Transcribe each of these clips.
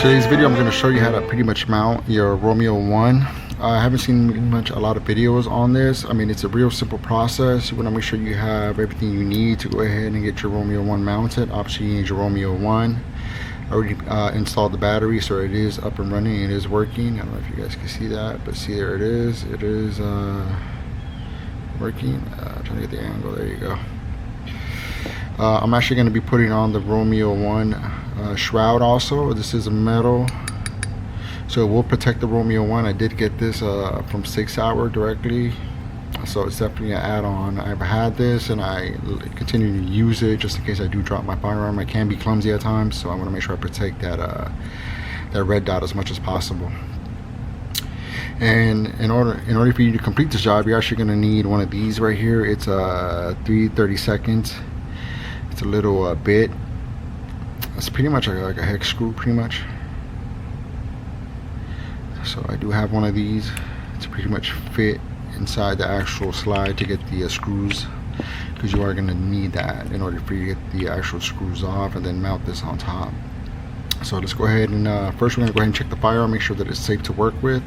today's video, I'm going to show you how to pretty much mount your Romeo 1. I haven't seen a lot of videos on this. I mean, it's a real simple process. You want to make sure you have everything you need to go ahead and get your Romeo 1 mounted. Obviously, you need your Romeo 1. I already installed the battery, so it is up and running. It is working. I don't know if you guys can see that, but see, there it is. It is working. Trying to get the angle. There you go. I'm actually going to be putting on the Romeo 1 shroud also. This is a metal, so it will protect the Romeo 1. I did get this from Sauer directly, so it's definitely an add-on. I've had this and I continue to use it just in case I do drop my firearm. I can be clumsy at times, so I want to make sure I protect that that red dot as much as possible. And in order for you to complete this job, you're actually going to need one of these right here. It's a 3/32. It's a little bit. It's pretty much like a hex screw, pretty much. So I do have one of these. It's pretty much fit inside the actual slide to get the screws, because you are going to need that in order for you to get the actual screws off and then mount this on top. So let's go ahead and first we're going to go ahead and check the firearm, make sure that it's safe to work with.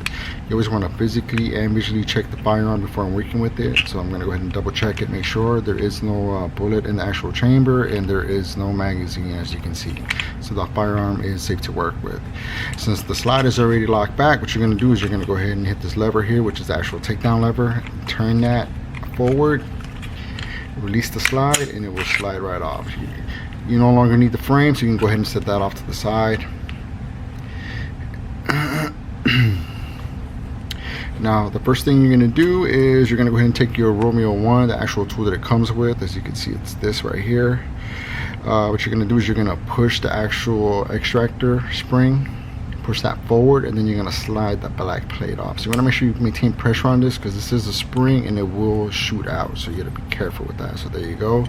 You always want to physically and visually check the firearm before I'm working with it. So I'm going to go ahead and double check it, make sure there is no bullet in the actual chamber and there is no magazine, as you can see. So the firearm is safe to work with. Since the slide is already locked back, what you're going to do is you're going to go ahead and hit this lever here, which is the actual takedown lever. Turn that forward, release the slide, and it will slide right off. You no longer need the frame, so you can go ahead and set that off to the side. Now, the first thing you're going to do is you're going to go ahead and take your Romeo 1, the actual tool that it comes with. As you can see, it's this right here. What you're going to do is you're going to push the actual extractor spring, push that forward, and then you're going to slide that black plate off. So you want to make sure you maintain pressure on this, because this is a spring and it will shoot out, so you got to be careful with that. So there you go.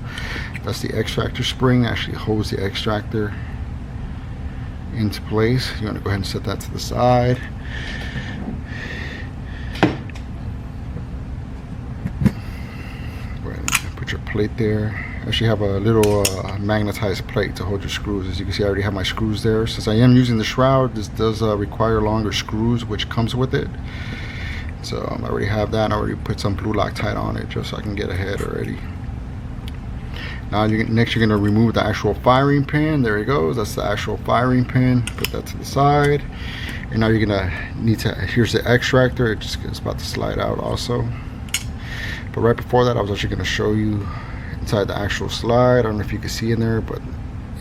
That's the extractor spring. It actually holds the extractor into place. You want to go ahead and set that to the side. Go ahead and put your plate there. I actually have a little magnetized plate to hold your screws. As you can see, I already have my screws there. Since I am using the shroud, this does require longer screws, which comes with it. So I already have that. I already put some blue Loctite on it just so I can get ahead already. Now next you're going to remove the actual firing pin. There it goes. That's the actual firing pin. Put that to the side. And now you're going to need to, here's the extractor. It's about to slide out also. But right before that, I was actually going to show you inside the actual slide. I don't know if you can see in there, but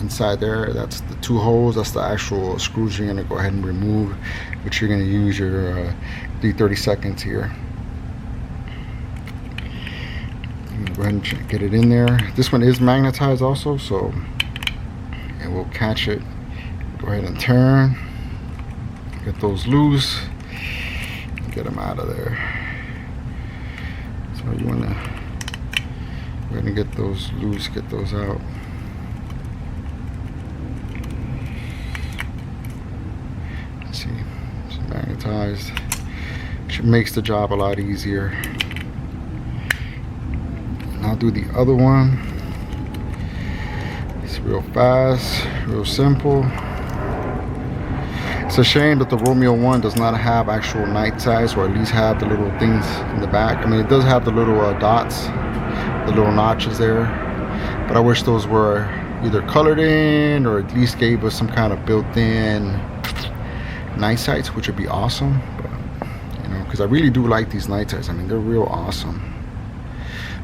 inside there, that's the two holes. That's the actual screws you're going to go ahead and remove, which you're going to use your 3/32 here. Go ahead and get it in there. This one is magnetized also, so it will catch it. Go ahead and turn, get those loose, and get them out of there. So you want to go ahead and get those loose, get those out. Let's see, it's magnetized. It makes the job a lot easier. I'll do the other one. It's real fast, real simple. It's a shame that the Romeo 1 does not have actual night sights, or at least have the little things in the back. I mean, it does have the little dots, the little notches there, but I wish those were either colored in or at least gave us some kind of built-in night sights, which would be awesome. But you know, because I really do like these night sights. I mean, they're real awesome.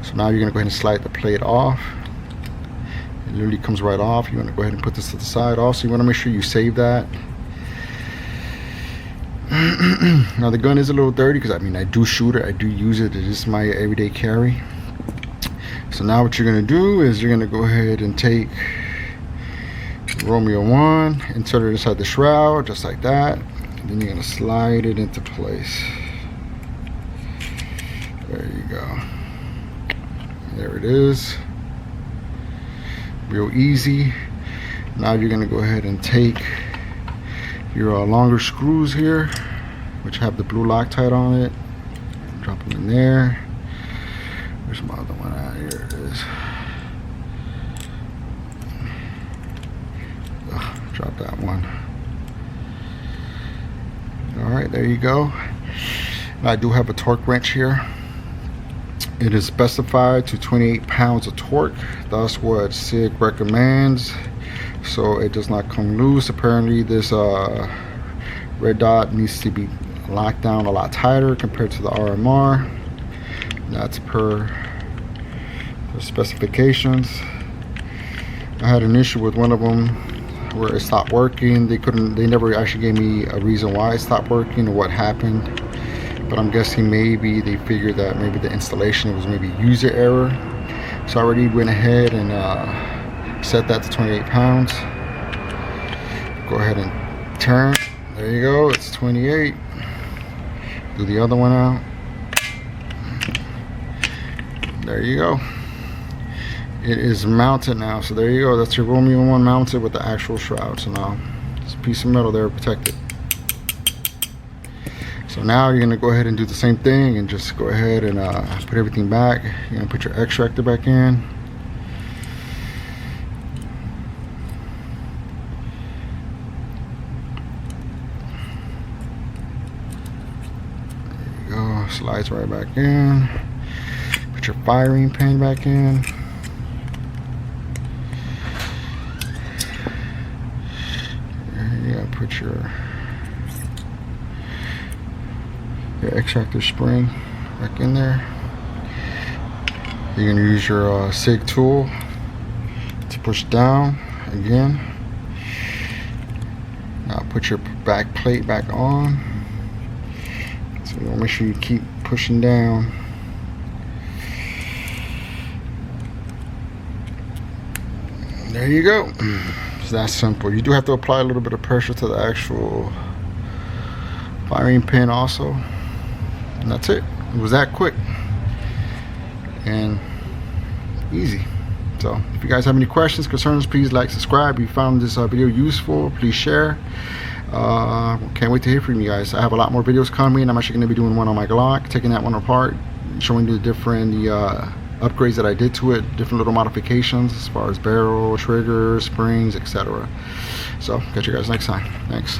So now you're going to go ahead and slide the plate off. It literally comes right off. You want to go ahead and put this to the side. Also, you want to make sure you save that. Now the gun is a little dirty, because I mean, I do shoot it, I do use it. It is my everyday carry. So now what you're going to do is you're going to go ahead and take Romeo 1, insert it inside the shroud, just like that. And then you're going to slide it into place. There you go. There it is. Real easy. Now you're going to go ahead and take your longer screws here, which have the blue Loctite on it. Drop them in there. Where's my other one at? Here it is. Drop that one. Alright, there you go. I do have a torque wrench here. It is specified to 28 pounds of torque. That's what SIG recommends, so it does not come loose. Apparently this red dot needs to be locked down a lot tighter compared to the RMR. That's per the specifications. I had an issue with one of them where it stopped working. They never actually gave me a reason why it stopped working or what happened. But I'm guessing maybe they figured that maybe the installation was maybe user error. So I already went ahead and set that to 28 pounds. Go ahead and turn. There you go, it's 28. Do the other one out. There you go. It is mounted now. So there you go. That's your Romeo 1 mounted with the actual shroud. So now it's a piece of metal there protected. So now you're gonna go ahead and do the same thing and just go ahead and put everything back. You're gonna put your extractor back in. There you go, slides right back in. Put your firing pin back in. Put your extractor spring back in there. You're going to use your SIG tool to push down again. Now put your back plate back on. So you want to make sure you keep pushing down. There you go. It's that simple. You do have to apply a little bit of pressure to the actual firing pin also. And that's it. It was that quick and easy. So if you guys have any questions, concerns, please like, subscribe. If you found this video useful, please share. Can't wait to hear from you guys. I have a lot more videos coming. I'm actually going to be doing one on my Glock, taking that one apart, showing you the different upgrades that I did to it, different little modifications as far as barrel, trigger, springs, etc. So catch you guys next time. Thanks.